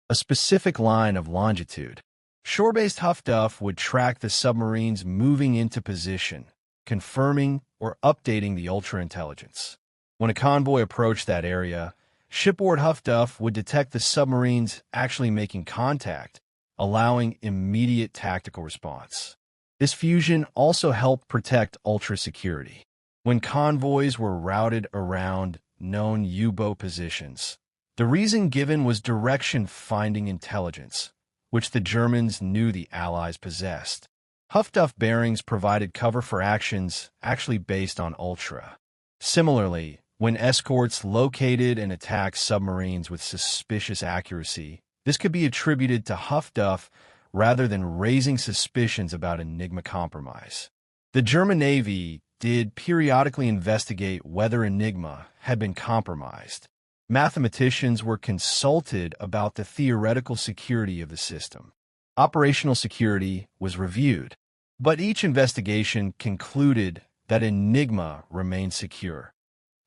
a specific line of longitude. Shore-based Huff-Duff would track the submarines moving into position, confirming or updating the ultra-intelligence. When a convoy approached that area, shipboard Huff-Duff would detect the submarines actually making contact, allowing immediate tactical response. This fusion also helped protect ultra-security. When convoys were routed around known U-boat positions, the reason given was direction-finding intelligence, which the Germans knew the Allies possessed. Huff-Duff bearings provided cover for actions actually based on ultra. Similarly, when escorts located and attacked submarines with suspicious accuracy, this could be attributed to Huff-Duff rather than raising suspicions about Enigma compromise. The German Navy did periodically investigate whether Enigma had been compromised. Mathematicians were consulted about the theoretical security of the system. Operational security was reviewed, but each investigation concluded that Enigma remained secure.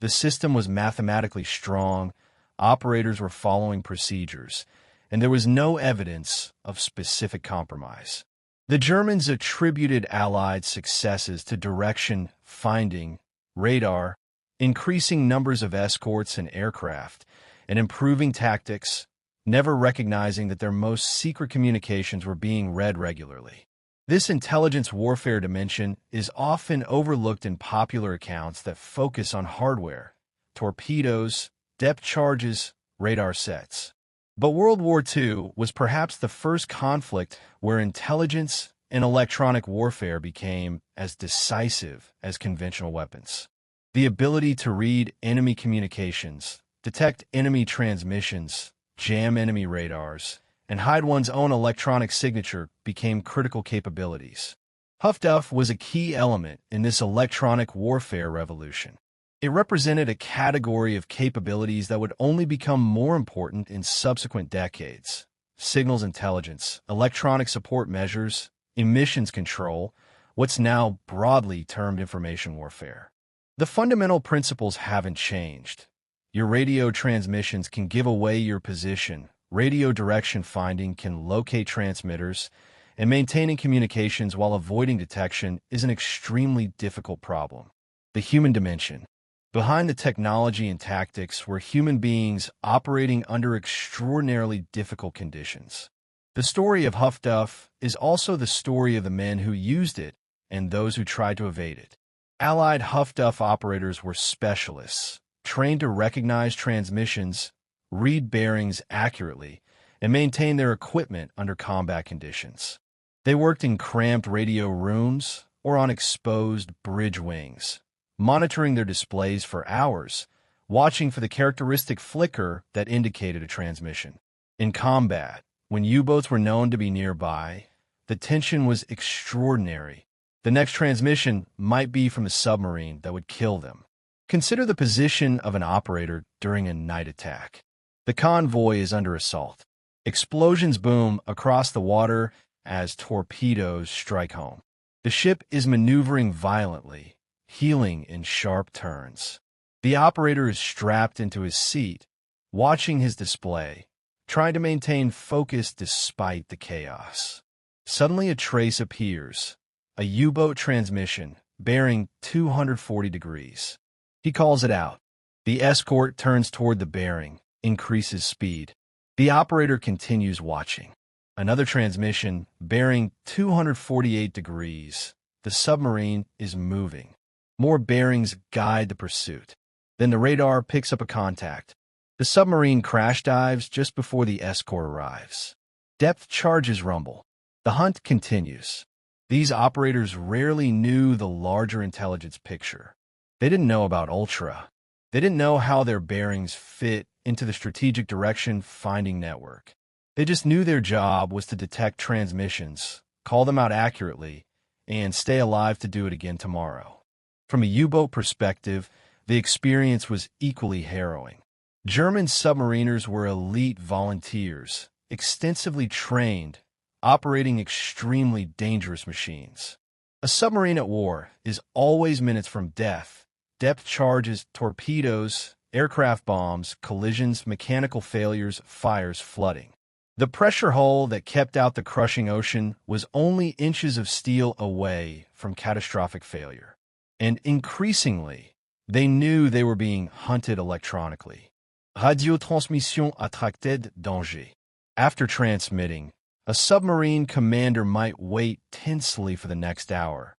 The system was mathematically strong, operators were following procedures, and there was no evidence of specific compromise. The Germans attributed Allied successes to direction, finding, radar, increasing numbers of escorts and aircraft, and improving tactics, never recognizing that their most secret communications were being read regularly. This intelligence warfare dimension is often overlooked in popular accounts that focus on hardware, torpedoes, depth charges, radar sets. But World War II was perhaps the first conflict where intelligence and electronic warfare became as decisive as conventional weapons. The ability to read enemy communications, detect enemy transmissions, jam enemy radars, and hide one's own electronic signature became critical capabilities. Huff-Duff was a key element in this electronic warfare revolution. It represented a category of capabilities that would only become more important in subsequent decades. Signals intelligence, electronic support measures, emissions control, what's now broadly termed information warfare. The fundamental principles haven't changed. Your radio transmissions can give away your position, radio direction finding can locate transmitters, and maintaining communications while avoiding detection is an extremely difficult problem. The human dimension. Behind the technology and tactics were human beings operating under extraordinarily difficult conditions. The story of Huff-Duff is also the story of the men who used it and those who tried to evade it. Allied Huff-Duff operators were specialists, trained to recognize transmissions, read bearings accurately, and maintain their equipment under combat conditions. They worked in cramped radio rooms or on exposed bridge wings, monitoring their displays for hours, watching for the characteristic flicker that indicated a transmission. In combat, when U-boats were known to be nearby, the tension was extraordinary. The next transmission might be from a submarine that would kill them. Consider the position of an operator during a night attack. The convoy is under assault. Explosions boom across the water as torpedoes strike home. The ship is maneuvering violently, heeling in sharp turns. The operator is strapped into his seat, watching his display, trying to maintain focus despite the chaos. Suddenly a trace appears, a U-boat transmission bearing 240 degrees. He calls it out. The escort turns toward the bearing, increases speed. The operator continues watching. Another transmission bearing 248 degrees. The submarine is moving. More bearings guide the pursuit. Then the radar picks up a contact. The submarine crash dives just before the escort arrives. Depth charges rumble. The hunt continues. These operators rarely knew the larger intelligence picture. They didn't know about Ultra. They didn't know how their bearings fit into the strategic direction finding network. They just knew their job was to detect transmissions, call them out accurately, and stay alive to do it again tomorrow. From a U-boat perspective, the experience was equally harrowing. German submariners were elite volunteers, extensively trained, operating extremely dangerous machines. A submarine at war is always minutes from death. Depth charges, torpedoes, aircraft bombs, collisions, mechanical failures, fires, flooding. The pressure hull that kept out the crushing ocean was only inches of steel away from catastrophic failure. And increasingly, they knew they were being hunted electronically. Radiotransmission attracted danger. After transmitting, a submarine commander might wait tensely for the next hour,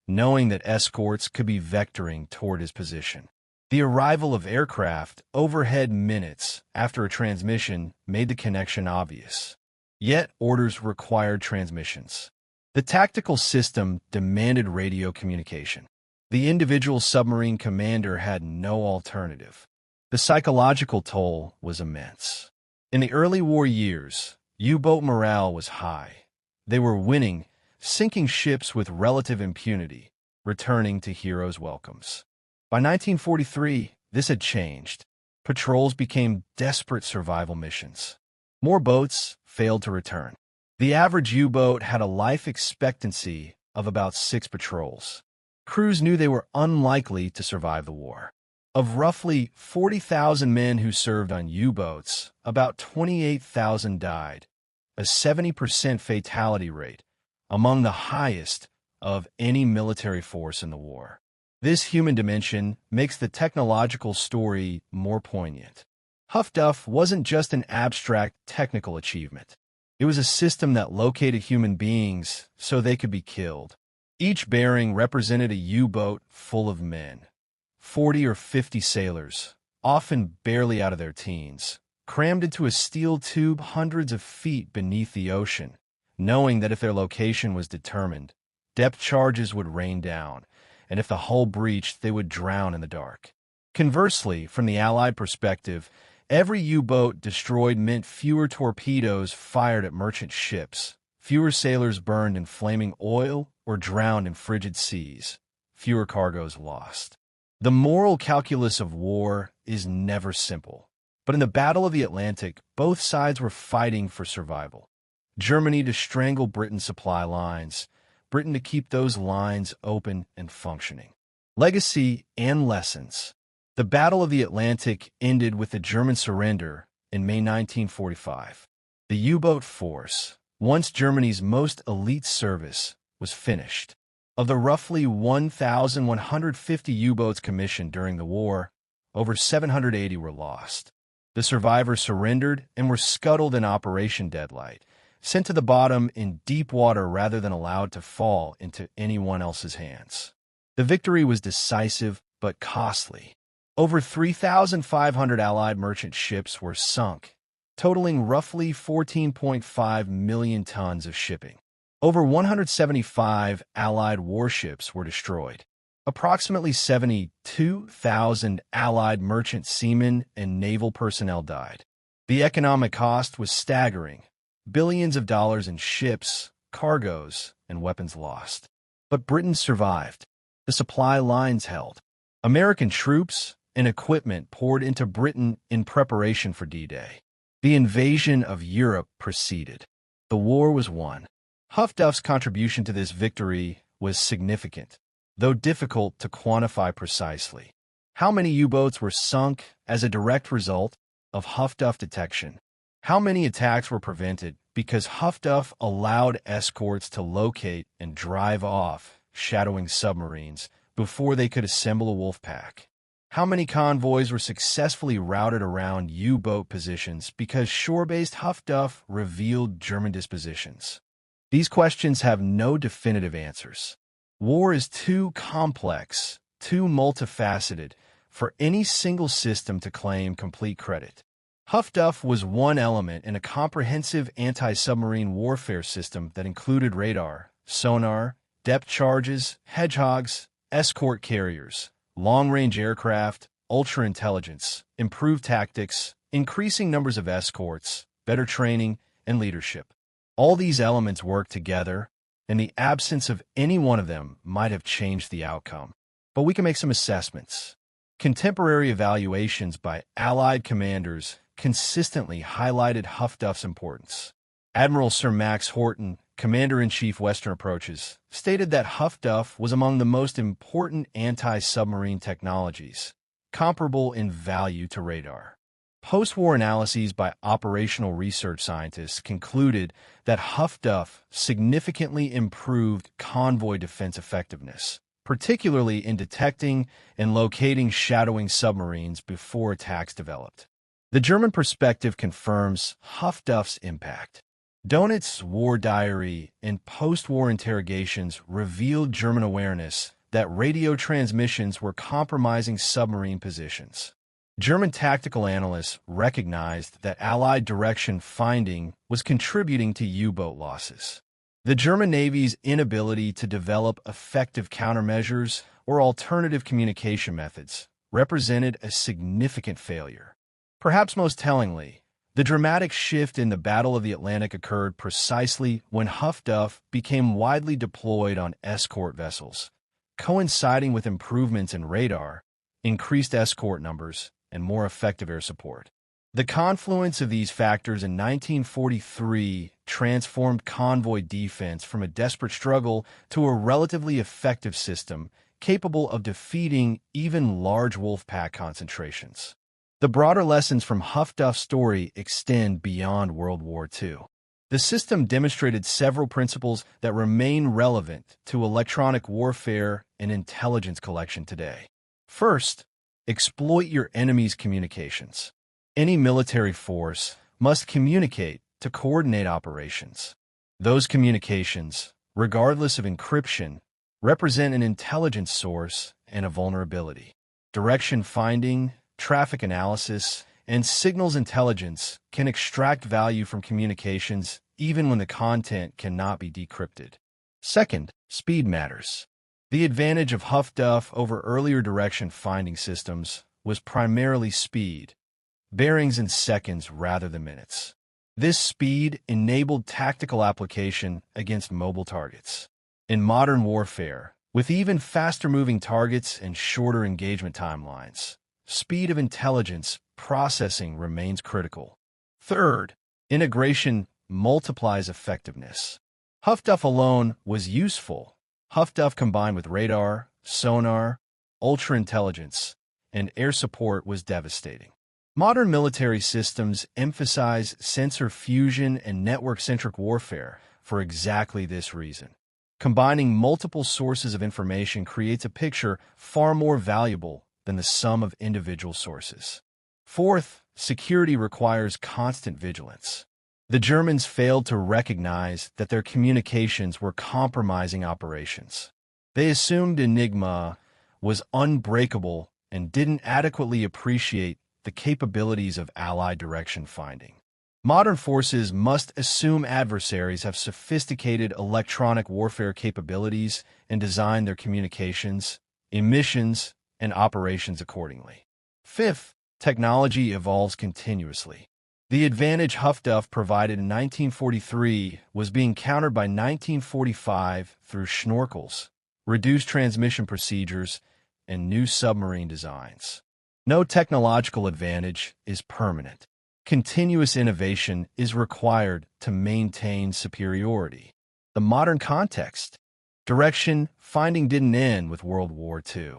knowing that escorts could be vectoring toward his position. The arrival of aircraft overhead minutes after a transmission made the connection obvious. Yet orders required transmissions. The tactical system demanded radio communication. The individual submarine commander had no alternative. The psychological toll was immense. In the early war years, U-boat morale was high. They were winning, sinking ships with relative impunity, returning to heroes' welcomes. By 1943, this had changed. Patrols became desperate survival missions. More boats failed to return. The average U-boat had a life expectancy of about 6 patrols. Crews knew they were unlikely to survive the war. Of roughly 40,000 men who served on U-boats, about 28,000 died, a 70% fatality rate, among the highest of any military force in the war. This human dimension makes the technological story more poignant. Huff-Duff wasn't just an abstract technical achievement. It was a system that located human beings so they could be killed. Each bearing represented a U-boat full of men, 40 or 50 sailors, often barely out of their teens, crammed into a steel tube hundreds of feet beneath the ocean, knowing that if their location was determined, depth charges would rain down, and if the hull breached, they would drown in the dark. Conversely, from the Allied perspective, every U-boat destroyed meant fewer torpedoes fired at merchant ships, fewer sailors burned in flaming oil or drowned in frigid seas, fewer cargoes lost. The moral calculus of war is never simple, but in the Battle of the Atlantic, both sides were fighting for survival. Germany to strangle Britain's supply lines, Britain to keep those lines open and functioning. Legacy and lessons. The Battle of the Atlantic ended with the German surrender in May 1945. The U-boat force, once Germany's most elite service, was finished. Of the roughly 1,150 U-boats commissioned during the war, over 780 were lost. The survivors surrendered and were scuttled in Operation Deadlight, sent to the bottom in deep water rather than allowed to fall into anyone else's hands. The victory was decisive but costly. Over 3,500 Allied merchant ships were sunk, totaling roughly 14.5 million tons of shipping. Over 175 Allied warships were destroyed. Approximately 72,000 Allied merchant seamen and naval personnel died. The economic cost was staggering. Billions of dollars in ships, cargoes, and weapons lost. But Britain survived. The supply lines held. American troops and equipment poured into Britain in preparation for D-Day. The invasion of Europe proceeded. The war was won. Huff-Duff's contribution to this victory was significant, though difficult to quantify precisely. How many U-boats were sunk as a direct result of Huff-Duff detection? How many attacks were prevented because Huff-Duff allowed escorts to locate and drive off shadowing submarines before they could assemble a wolf pack? How many convoys were successfully routed around U-boat positions because shore-based Huff-Duff revealed German dispositions? These questions have no definitive answers. War is too complex, too multifaceted, for any single system to claim complete credit. Huff-Duff was one element in a comprehensive anti-submarine warfare system that included radar, sonar, depth charges, hedgehogs, escort carriers, long-range aircraft, ultra-intelligence, improved tactics, increasing numbers of escorts, better training, and leadership. All these elements work together, and the absence of any one of them might have changed the outcome. But we can make some assessments. Contemporary evaluations by Allied commanders consistently highlighted Huff-Duff's importance. Admiral Sir Max Horton, Commander-in-Chief Western Approaches, stated that Huff-Duff was among the most important anti-submarine technologies, comparable in value to radar. Post-war analyses by operational research scientists concluded that Huff-Duff significantly improved convoy defense effectiveness, particularly in detecting and locating shadowing submarines before attacks developed. The German perspective confirms Huff-Duff's impact. Donit's war diary and post-war interrogations revealed German awareness that radio transmissions were compromising submarine positions. German tactical analysts recognized that Allied direction finding was contributing to U-boat losses. The German Navy's inability to develop effective countermeasures or alternative communication methods represented a significant failure. Perhaps most tellingly, the dramatic shift in the Battle of the Atlantic occurred precisely when Huff-Duff became widely deployed on escort vessels, coinciding with improvements in radar, increased escort numbers, and more effective air support. The confluence of these factors in 1943 transformed convoy defense from a desperate struggle to a relatively effective system capable of defeating even large wolf pack concentrations. The broader lessons from Huff-Duff's story extend beyond World War II. The system demonstrated several principles that remain relevant to electronic warfare and intelligence collection today. First, exploit your enemy's communications. Any military force must communicate to coordinate operations. Those communications, regardless of encryption, represent an intelligence source and a vulnerability. Direction finding, traffic analysis, and signals intelligence can extract value from communications even when the content cannot be decrypted. Second, speed matters. The advantage of Huff-Duff over earlier direction finding systems was primarily speed, bearings in seconds rather than minutes. This speed enabled tactical application against mobile targets. In modern warfare, with even faster-moving targets and shorter engagement timelines, speed of intelligence processing remains critical. Third, integration multiplies effectiveness. Huff-Duff alone was useful. Huff-Duff combined with radar, sonar, ultra-intelligence, and air support was devastating. Modern military systems emphasize sensor fusion and network-centric warfare for exactly this reason. Combining multiple sources of information creates a picture far more valuable than the sum of individual sources. Fourth, security requires constant vigilance. The Germans failed to recognize that their communications were compromising operations. They assumed Enigma was unbreakable and didn't adequately appreciate the capabilities of Allied direction finding. Modern forces must assume adversaries have sophisticated electronic warfare capabilities and design their communications, emissions, and operations accordingly. Fifth, technology evolves continuously. The advantage Huff-Duff provided in 1943 was being countered by 1945 through schnorkels, reduced transmission procedures, and new submarine designs. No technological advantage is permanent. Continuous innovation is required to maintain superiority. The modern context. Direction finding didn't end with World War II.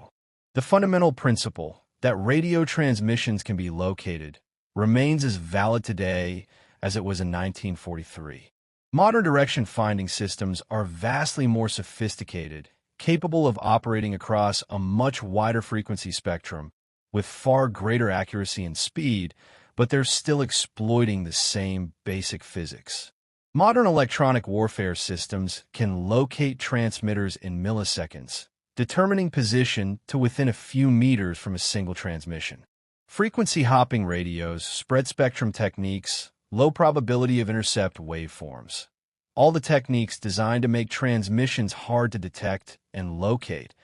The fundamental principle that radio transmissions can be located remains as valid today as it was in 1943. Modern direction finding systems are vastly more sophisticated, capable of operating across a much wider frequency spectrum with far greater accuracy and speed, but they're still exploiting the same basic physics. Modern electronic warfare systems can locate transmitters in milliseconds, determining position to within a few meters from a single transmission. Frequency hopping radios, spread spectrum techniques, low probability of intercept waveforms. All the techniques designed to make transmissions hard to detect and locate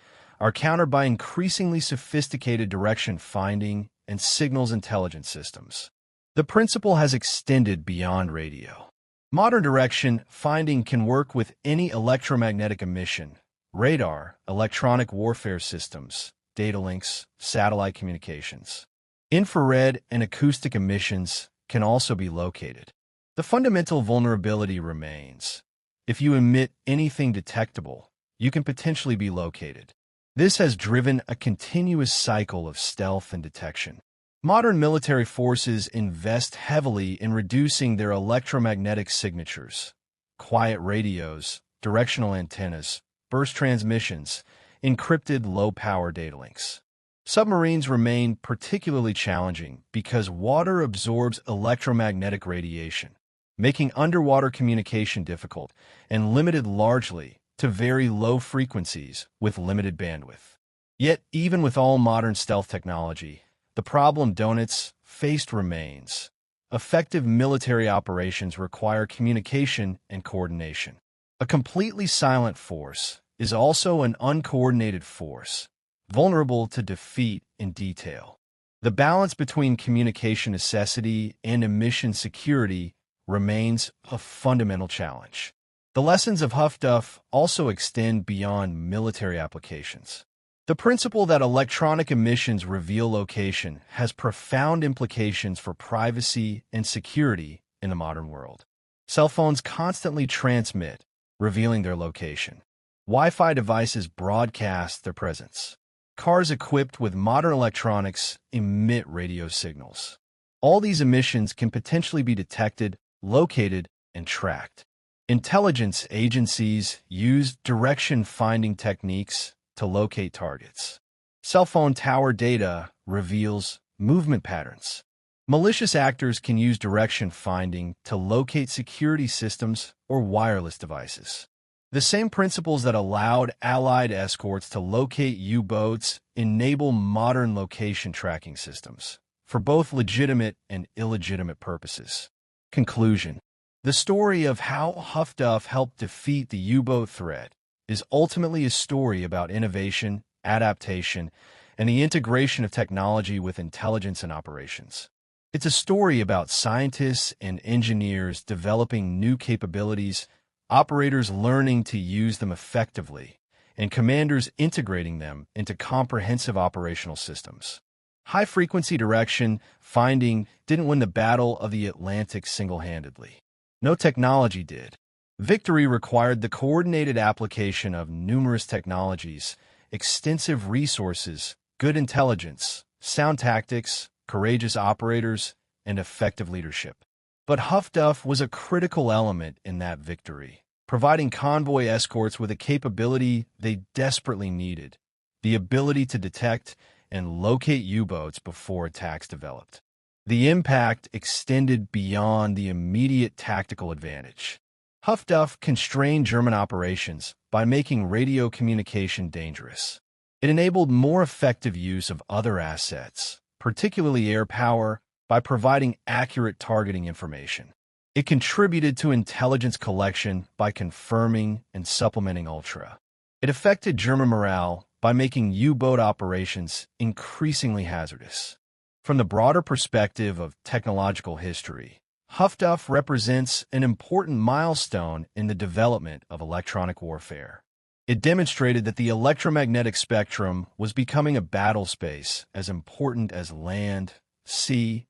are countered by increasingly sophisticated direction finding and signals intelligence systems. The principle has extended beyond radio. Modern direction finding can work with any electromagnetic emission, radar, electronic warfare systems, data links, satellite communications. Infrared and acoustic emissions can also be located. The fundamental vulnerability remains. If you emit anything detectable, you can potentially be located. This has driven a continuous cycle of stealth and detection. Modern military forces invest heavily in reducing their electromagnetic signatures. Quiet radios, directional antennas, burst transmissions, encrypted low-power data links. Submarines remain particularly challenging because water absorbs electromagnetic radiation, making underwater communication difficult and limited largely to very low frequencies with limited bandwidth. Yet, even with all modern stealth technology, the problem Donitz faced remains. Effective military operations require communication and coordination. A completely silent force is also an uncoordinated force, vulnerable to defeat in detail. The balance between communication necessity and mission security remains a fundamental challenge. The lessons of Huff-Duff also extend beyond military applications. The principle that electronic emissions reveal location has profound implications for privacy and security in the modern world. Cell phones constantly transmit, revealing their location. Wi-Fi devices broadcast their presence. Cars equipped with modern electronics emit radio signals. All these emissions can potentially be detected, located, and tracked. Intelligence agencies use direction-finding techniques to locate targets. Cell phone tower data reveals movement patterns. Malicious actors can use direction finding to locate security systems or wireless devices. The same principles that allowed Allied escorts to locate U-boats enable modern location tracking systems for both legitimate and illegitimate purposes. Conclusion: the story of how Huff-Duff helped defeat the U-boat threat is ultimately a story about innovation, adaptation, and the integration of technology with intelligence and operations. It's a story about scientists and engineers developing new capabilities, operators learning to use them effectively, and commanders integrating them into comprehensive operational systems. High-frequency direction finding didn't win the Battle of the Atlantic single-handedly. No technology did. Victory required the coordinated application of numerous technologies, extensive resources, good intelligence, sound tactics, courageous operators, and effective leadership. But Huff-Duff was a critical element in that victory, providing convoy escorts with a capability they desperately needed: the ability to detect and locate U-boats before attacks developed. The impact extended beyond the immediate tactical advantage. Huff-Duff constrained German operations by making radio communication dangerous. It enabled more effective use of other assets, particularly air power, by providing accurate targeting information. It contributed to intelligence collection by confirming and supplementing Ultra. It affected German morale by making U-boat operations increasingly hazardous. From the broader perspective of technological history, Huff-Duff represents an important milestone in the development of electronic warfare. It demonstrated that the electromagnetic spectrum was becoming a battle space as important as land, sea,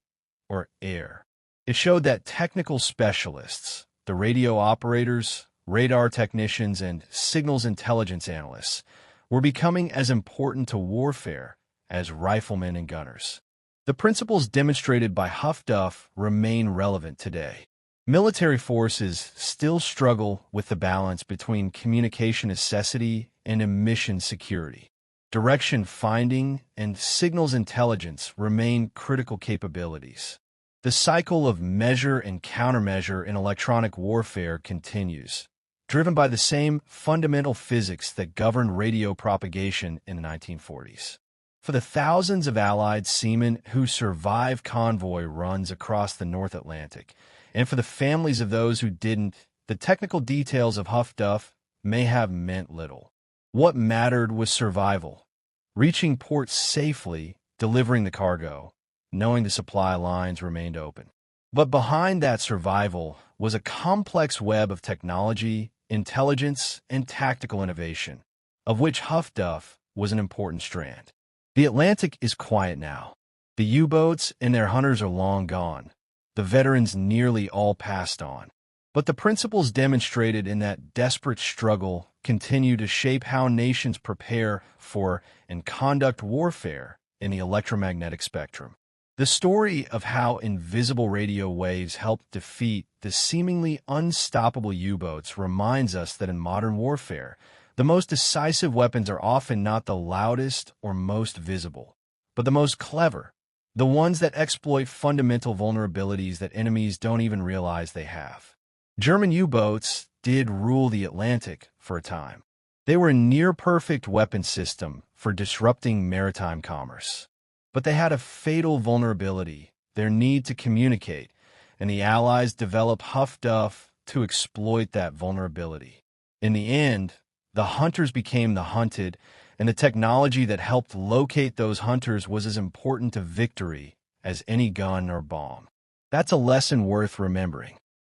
or air. It showed that technical specialists, the radio operators, radar technicians, and signals intelligence analysts, were becoming as important to warfare as riflemen and gunners. The principles demonstrated by Huff-Duff remain relevant today. Military forces still struggle with the balance between communication necessity and mission security. Direction finding and signals intelligence remain critical capabilities. The cycle of measure and countermeasure in electronic warfare continues, driven by the same fundamental physics that governed radio propagation in the 1940s. For the thousands of Allied seamen who survived convoy runs across the North Atlantic, and for the families of those who didn't, the technical details of Huff-Duff may have meant little. What mattered was survival, reaching port safely, delivering the cargo, knowing the supply lines remained open. But behind that survival was a complex web of technology, intelligence, and tactical innovation, of which Huff-Duff was an important strand. The Atlantic is quiet now. The U-boats and their hunters are long gone. The veterans nearly all passed on. But the principles demonstrated in that desperate struggle continue to shape how nations prepare for and conduct warfare in the electromagnetic spectrum. The story of how invisible radio waves helped defeat the seemingly unstoppable U-boats reminds us that in modern warfare, the most decisive weapons are often not the loudest or most visible, but the most clever, the ones that exploit fundamental vulnerabilities that enemies don't even realize they have. German U-boats did rule the Atlantic for a time. They were a near-perfect weapon system for disrupting maritime commerce. But they had a fatal vulnerability, their need to communicate, and the Allies developed Huff-Duff to exploit that vulnerability. In the end, the hunters became the hunted, and the technology that helped locate those hunters was as important to victory as any gun or bomb. That's a lesson worth remembering.